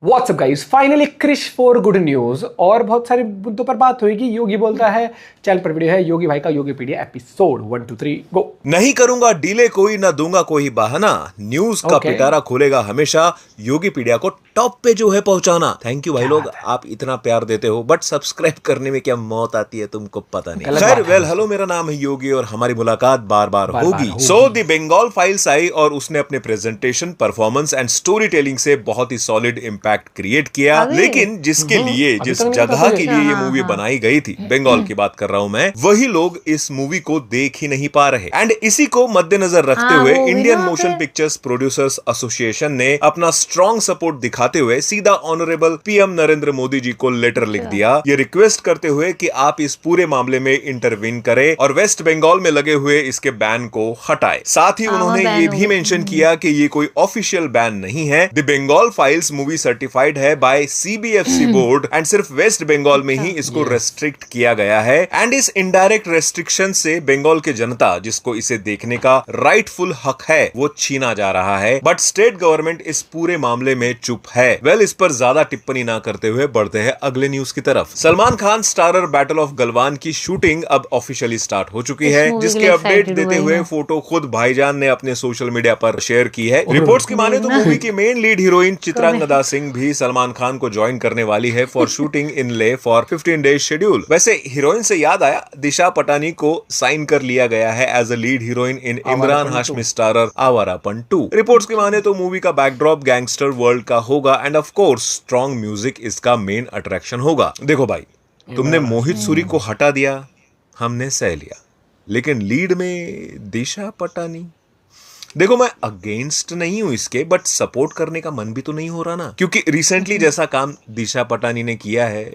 WhatsApp guys, finally Krrish four good news और बहुत सारे मुद्दों पर बात होगी। योगी बोलता है चैनल पर वीडियो है योगी भाई का योगीपीडिया एपिसोड 1 2 3 गो। नहीं करूंगा डीले कोई ना दूंगा कोई बहाना, न्यूज का Okay. पिटारा खोलेगा हमेशा योगीपीडिया को टॉप पे जो है पहुंचाना। थैंक यू भाई लोग, आप इतना प्यार देते हो बट सब्सक्राइब करने में क्या मौत आती है तुमको पता नहीं। गलत खैर बात है। हेलो, मेरा नाम है योगी और हमारी मुलाकात बार बार बार-बार होगी। होगी। सो द बंगाल फाइल्स आई और उसने अपने presentation, performance and story telling से बहुत ही सॉलिड इम्पैक्ट क्रिएट किया। लेकिन जिसके लिए, जिस तक नहीं जगह पता के लिए ये मूवी बनाई गई थी, बंगाल की बात कर रहा हूं मैं, वही लोग इस मूवी को देख ही नहीं पा रहे। एंड इसी को मद्देनजर रखते हुए Indian motion pictures producers association ने अपना स्ट्रॉन्ग सपोर्ट दिखाते हुए सीधा ऑनरेबल पीएम नरेंद्र मोदी जी को लेटर लिख दिया, ये रिक्वेस्ट करते हुए कि आप इस पूरे मामले में इंटरवीन करें और वेस्ट बंगाल में लगे हुए इसके बैन को हटाए। साथ ही उन्होंने ये भी मेंशन किया कि ये कोई ऑफिशियल बैन नहीं है। The Bengal Files movie certified है बाय सीबीएफसी बोर्ड एंड सिर्फ वेस्ट बंगाल में ही इसको रेस्ट्रिक्ट किया गया है। एंड इस इनडायरेक्ट रेस्ट्रिक्शन से बंगाल के जनता जिसको इसे देखने का राइटफुल हक है वो छीना जा रहा है। बट स्टेट गवर्नमेंट इस पूरे मामले में चुप है। इस पर ज्यादा टिप्पणी ना करते हुए बढ़ते हैं अगले न्यूज की तरफ। Salman Khan starrer battle of Galwan की शूटिंग अब ऑफिशियली स्टार्ट हो चुकी है, जिसके अपडेट देते हुए फोटो खुद भाईजान ने अपने सोशल मीडिया पर शेयर की है। रिपोर्ट्स की माने तो मूवी की main lead heroine Chitrangada Singh भी सलमान खान को ज्वाइन करने वाली है फॉर शूटिंग इन ले फॉर 15 डेज शेड्यूल। वैसे हीरोइन से याद आया, दिशा पटानी को साइन कर लिया गया है as a lead heroine in Imran Hashmi starrer Awarapan 2। Reports की माने तो मूवी का बैकड्रॉप गैंगस्टर वर्ल्ड का होगा end of course strong music इसका मेन अट्रैक्शन होगा। देखो भाई, तुमने मोहित सूरी को हटा दिया, हमने सह लिया, लेकिन लीड में दिशा पटानी। देखो, मैं अगेंस्ट नहीं हूं इसके, बट सपोर्ट करने का मन भी तो नहीं हो रहा ना, क्योंकि रिसेंटली जैसा काम दिशा पटानी ने किया है,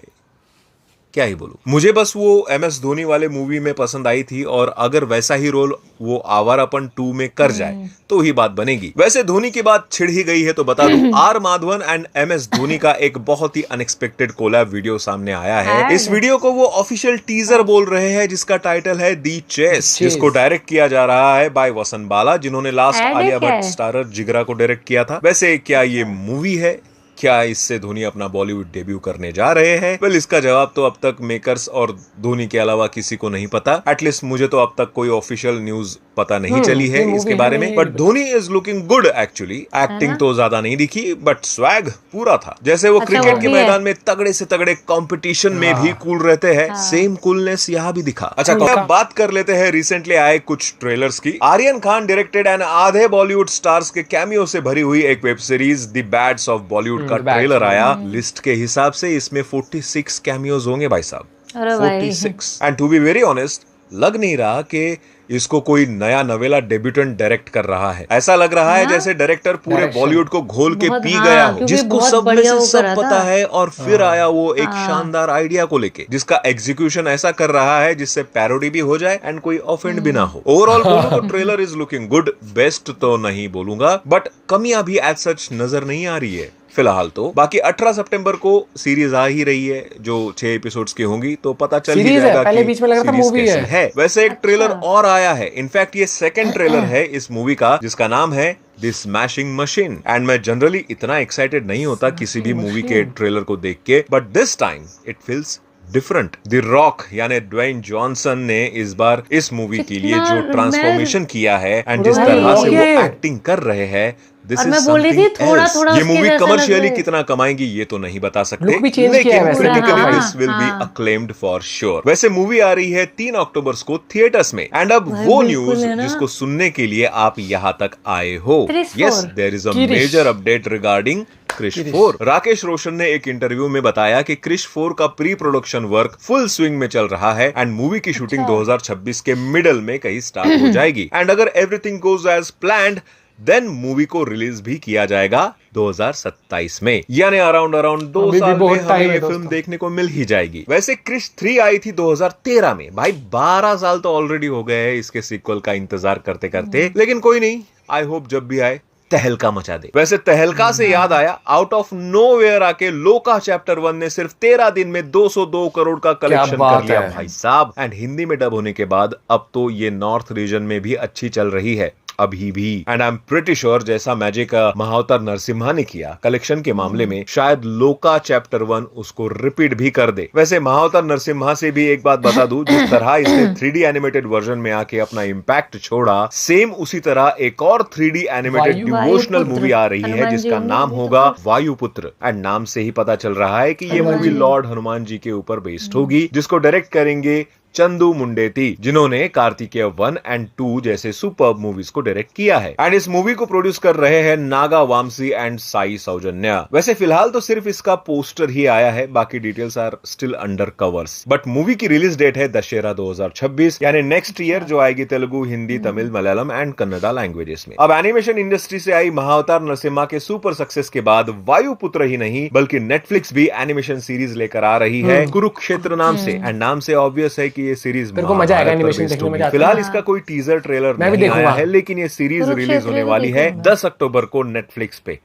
क्या ही बोलूं। मुझे बस वो MS धोनी वाले मूवी में पसंद आई थी और अगर वैसा ही रोल वो आवारापन 2 में कर जाए तो ही बात बनेगी। वैसे धोनी की बात छिड़ ही गई है तो बता दूं, R Madhavan and MS Dhoni का एक बहुत ही अनएक्सपेक्टेड कोलैब वीडियो सामने आया है। इस वीडियो को वो ऑफिशियल टीजर बोल रहे हैं, जिसका टाइटल है दी चेस, जिसको डायरेक्ट किया जा रहा है बाय वसन बाला, जिन्होंने लास्ट आलिया भट्ट स्टारर जिगरा को डायरेक्ट किया था। वैसे क्या ये मूवी है? क्या इससे धोनी अपना बॉलीवुड डेब्यू करने जा रहे हैं? वेल, इसका जवाब तो अब तक मेकर्स और धोनी के अलावा किसी को नहीं पता। एटलीस्ट मुझे तो अब तक कोई ऑफिशियल न्यूज पता नहीं चली है इसके बारे में। But Dhoni is looking good actually. Acting तो ज्यादा नहीं दिखी बट स्वैग पूरा था। जैसे वो क्रिकेट के मैदान में तगड़े से तगड़े कंपटीशन में भी कूल रहते हैं, सेम कूलनेस यहाँ भी दिखा। अच्छा, अब बात कर लेते हैं रिसेंटली आए कुछ ट्रेलर्स की। आर्यन खान डायरेक्टेड एंड आधे बॉलीवुड स्टार्स के कैमियो से भरी हुई एक web series The Bads of Bollywood का ट्रेलर आया। लिस्ट के हिसाब से इसमें 46 कैमियोज होंगे भाई साहब, 46। And to be very honest, लग नहीं रहा कि इसको कोई नया नवेला डेब्यूटेंट डायरेक्ट कर रहा है। ऐसा लग रहा है जैसे डायरेक्टर पूरे बॉलीवुड को घोल के पी गया हो, जिसको सब में से सब पता है और फिर आया वो एक शानदार आइडिया को लेके, जिसका एग्जीक्यूशन ऐसा कर रहा है जिससे पैरोडी भी हो जाए एंड कोई ऑफेंड भी ना हो। ओवरऑल बोलूं तो trailer is looking good. Best तो नहीं बोलूंगा, बट कमियां भी एज सच नजर नहीं आ रही है फिलहाल तो। बाकी 18 सितंबर को सीरीज आ ही रही है जो 6 एपिसोड्स की होंगी, तो पता चल ही जाएगा पहले बीच में लगा था मूवी है। वैसे एक ट्रेलर और आया है, इनफैक्ट ये सेकंड ट्रेलर है इस मूवी का, जिसका नाम है द स्मैशिंग मशीन। एंड मैं जनरली इतना एक्साइटेड नहीं होता किसी भी मूवी के ट्रेलर को देख के, but this time it feels different. The rock यानी ड्वेन जॉनसन ने इस बार इस मूवी के लिए जो ट्रांसफॉर्मेशन किया है एंड जिस तरह से वो एक्टिंग कर रहे हैं, दिस इज समथिंग एल्स। ये मूवी कमर्शियली कितना कमाएंगी ये तो नहीं बता सकते, लेकिन critically this will be acclaimed for sure. वैसे मूवी आ रही है 3 अक्टूबर को थिएटर्स में। एंड अब वो न्यूज जिसको सुनने के लिए आप यहाँ तक आए हो, yes, there is a major update regarding Krrish 4। Rakesh Roshan ने एक इंटरव्यू में बताया कि क्रिश 4 का pre production work full swing में चल रहा है एंड मूवी की शूटिंग 2026 के मिडल में कहीं स्टार्ट हो जाएगी। एंड अगर everything goes as planned, then movie को रिलीज भी किया जाएगा 2027 में, यानी अराउंड 2 साल में हमें ये फिल्म देखने को मिल ही जाएगी। वैसे क्रिश 3 आई थी 2013 में। भाई 12 साल तो ऑलरेडी हो गए हैं इसके सीक्वल का इंतजार करते करते, लेकिन कोई नहीं, आई होप जब भी आए तहलका मचा दे। वैसे तहलका से याद आया, आउट ऑफ नोवेयर आके लोका चैप्टर 1 ने सिर्फ 13 दिन में 202 करोड़ का कलेक्शन कर लिया भाई साहब। एंड हिंदी में डब होने के बाद अब तो ये नॉर्थ रीजन में भी अच्छी चल रही है। अभी भी। And I am pretty sure जैसा मैजिक महाअवतार नरसिम्हा ने किया कलेक्शन के मामले में, शायद लोका चैप्टर 1 उसको रिपीट भी कर दे। वैसे महाअवतार नरसिम्हा से भी एक बात बता दूं, जिस तरह इसने 3D एनिमेटेड वर्जन में आके अपना इम्पैक्ट छोड़ा, सेम उसी तरह एक और 3D एनिमेटेड डिवोशनल मूवी आ रही है जिसका नाम होगा वायुपुत्र। एंड नाम से ही पता चल रहा है कि ये मूवी लॉर्ड हनुमान जी के ऊपर बेस्ड होगी, जिसको डायरेक्ट करेंगे चंदू मुंडेती, जिन्होंने कार्तिकेय 1 और 2 जैसे सुपर मूवीज को डायरेक्ट किया है। एंड इस मूवी को प्रोड्यूस कर रहे हैं नागा वामसी एंड साई सौजन्या। वैसे फिलहाल तो सिर्फ इसका पोस्टर ही आया है, बाकी details are still under covers. But movie की रिलीज डेट है दशहरा 2026, यानी नेक्स्ट ईयर, जो आएगी तेलुगु, हिंदी, तमिल, मलयालम एंड कन्नड़ा लैंग्वेजेस में। अब एनिमेशन इंडस्ट्री से आई महाअवतार नरसिम्हा के सुपर सक्सेस के बाद वायुपुत्र ही नहीं बल्कि नेटफ्लिक्स भी एनिमेशन सीरीज लेकर आ रही है कुरुक्षेत्र नाम से। एंड नाम से ऑब्वियस है कि ये सीरीज मेरे को मजा आएगा एनिमेशन देखने में। फिलहाल इसका कोई टीजर ट्रेलर नहीं आया है, लेकिन ये सीरीज रिलीज होने वाली है 10 अक्टूबर को नेटफ्लिक्स पे।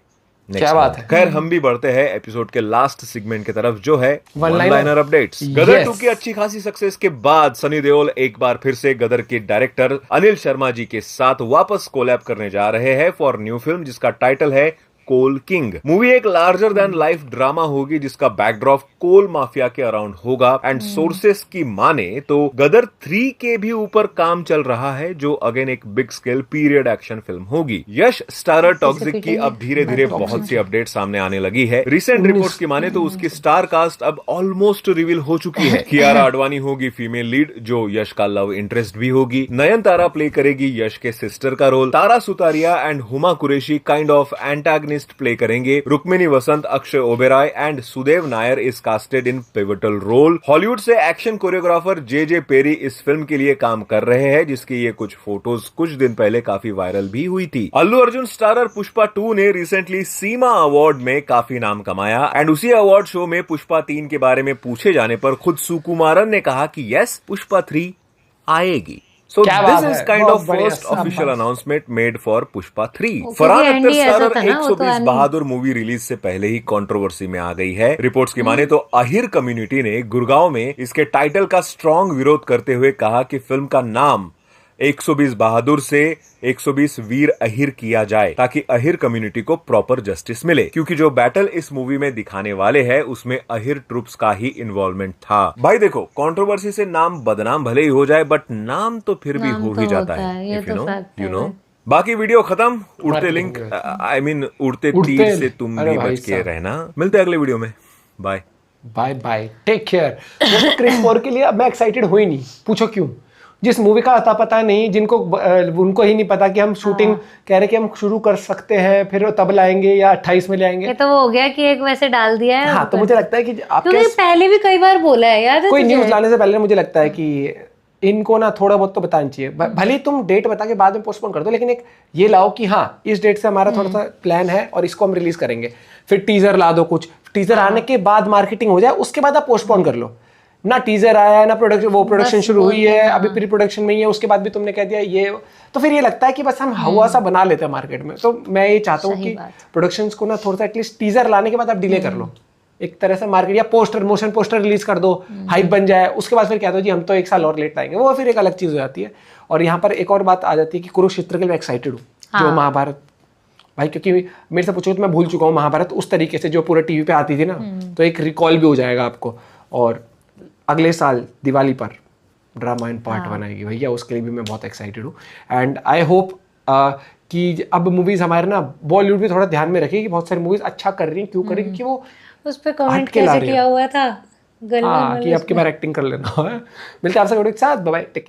क्या बात है। खैर हम भी बढ़ते हैं एपिसोड के लास्ट सेगमेंट की तरफ, जो है वन लाइनर अपडेट्स। गदर 2 की अच्छी खासी सक्सेस के बाद सनी देओल एक बार फिर से गदर के डायरेक्टर अनिल शर्मा जी के साथ वापस कोलैब करने जा रहे हैं फॉर न्यू फिल्म, जिसका टाइटल है कोल किंग। मूवी एक लार्जर देन लाइफ ड्रामा होगी जिसका बैकड्रॉप कोल माफिया के अराउंड होगा। एंड सोर्सेस की माने तो गदर 3 के भी ऊपर काम चल रहा है, जो अगेन एक big scale period action film होगी। यश स्टारर टॉक्सिक की अब धीरे धीरे बहुत सी अपडेट सामने आने लगी है। रिसेंट रिपोर्ट्स की माने तो उसकी स्टार कास्ट अब ऑलमोस्ट रिवील हो चुकी है। कियारा आडवाणी होगी फीमेल लीड, जो यश का लव इंटरेस्ट भी होगी। नयनतारा प्ले करेगी यश के सिस्टर का role. Tara Sutaria and Huma Qureshi kind of antagonist play करेंगे। Rukmini Vasanth, Akshay Oberoi and Sudev Nair is casted in pivotal role. Hollywood से एक्शन कोरियोग्राफर जे पेरी इस फिल्म के लिए काम कर रहे हैं, जिसकी ये कुछ फोटोज कुछ दिन पहले काफी वायरल भी हुई थी। अल्लू अर्जुन स्टारर पुष्पा 2 ने रिसेंटली सीमा अवार्ड में काफी नाम कमाया। एंड उसी अवार्ड शो में पुष्पा 3 के बारे में पूछे जाने पर खुद सुकुमारन ने कहा कि यस, पुष्पा 3 आएगी। So this is kind of first official announcement made for Pushpa 3. Farhan Akhtar starrer 120 Bahadur movie release से पहले ही कंट्रोवर्सी में आ गई है। रिपोर्ट्स की माने तो अहिर कम्युनिटी ने गुड़गांव में इसके टाइटल का स्ट्रॉन्ग विरोध करते हुए कहा कि फिल्म का नाम 120 बहादुर से 120 वीर अहिर किया जाए, ताकि अहिर कम्युनिटी को प्रॉपर जस्टिस मिले, क्योंकि जो बैटल इस मूवी में दिखाने वाले हैं उसमें अहिर ट्रुप्स का ही इन्वॉल्वमेंट था। भाई देखो, कंट्रोवर्सी से नाम बदनाम भले ही हो जाए, बट नाम तो फिर भी हो ही जाता है, इफ यू नो। बाकी वीडियो खत्म। उड़ते लिंक, आई मीन उड़ते तीर से तुम भी बच के रहना। मिलते हैं अगले वीडियो में। Bye bye bye, take care. Krrish 4 के लिए अब मैं एक्साइटेड हुई नहीं, पूछो क्यों। जिस मूवी का अता पता नहीं, जिनको उनको ही नहीं पता कि हम शूटिंग कह रहे कि हम शुरू कर सकते हैं, फिर तब लाएंगे या 28 में लाएंगे। ये तो वो हो गया कि एक वैसे डाल दिया है। हाँ, तो मुझे लगता है कि आपके पहले भी कई बार बोला है यार, कोई न्यूज लाने से पहले मुझे लगता है कि इनको ना थोड़ा बहुत तो बताना चाहिए। भले ही तुम डेट बता के बाद में पोस्टपोन कर दो, लेकिन एक ये लाओ कि हाँ, इस डेट से हमारा थोड़ा सा प्लान है और इसको हम रिलीज करेंगे। फिर टीजर ला दो, कुछ टीजर आने के बाद मार्केटिंग हो जाए, उसके बाद आप पोस्टपोन कर लो। ना टीजर आया है, ना प्रोडक्शन शुरू हुई है, अभी प्री प्रोडक्शन में ही है, उसके बाद भी तुमने कह दिया ये, तो फिर ये लगता है कि बस हम हवा सा बना लेते हैं मार्केट में। तो मैं ये चाहता हूँ कि प्रोडक्शंस को ना थोड़ा सा एटलीस्ट टीजर लाने के बाद आप डिले कर लो, एक तरह से मार्केट, या पोस्टर, मोशन पोस्टर रिलीज कर दो, हाइप बन जाए, उसके बाद फिर कह दो जी हम तो 1 साल और लेट आएंगे, वो फिर एक अलग चीज हो जाती है। और यहाँ पर एक और बात आ जाती है कि कुरुक्षेत्र के लिए एक्साइटेड हूँ, जो महाभारत भाई, क्योंकि मेरे से पूछो तो मैं भूल चुका हूँ महाभारत उस तरीके से जो पूरे टीवी पे आती थी ना, तो एक रिकॉल भी हो जाएगा आपको। और अगले साल दिवाली पर रामायण पार्ट 1 आएगी भैया, उसके लिए भी मैं बहुत एक्साइटेड हूँ। एंड आई होप कि अब मूवीज हमारे ना बॉलीवुड भी थोड़ा ध्यान में रखिए कि बहुत सारी मूवीज अच्छा कर रही हैं, क्यों कर रही हैं, क्योंकि वो उस पे कमेंट कैसे किया हुआ था कि अब की बार एक्टिंग कर लेना है। मिलते हैं आपसे वीडियो के साथ, बाय बाय, टेक केयर।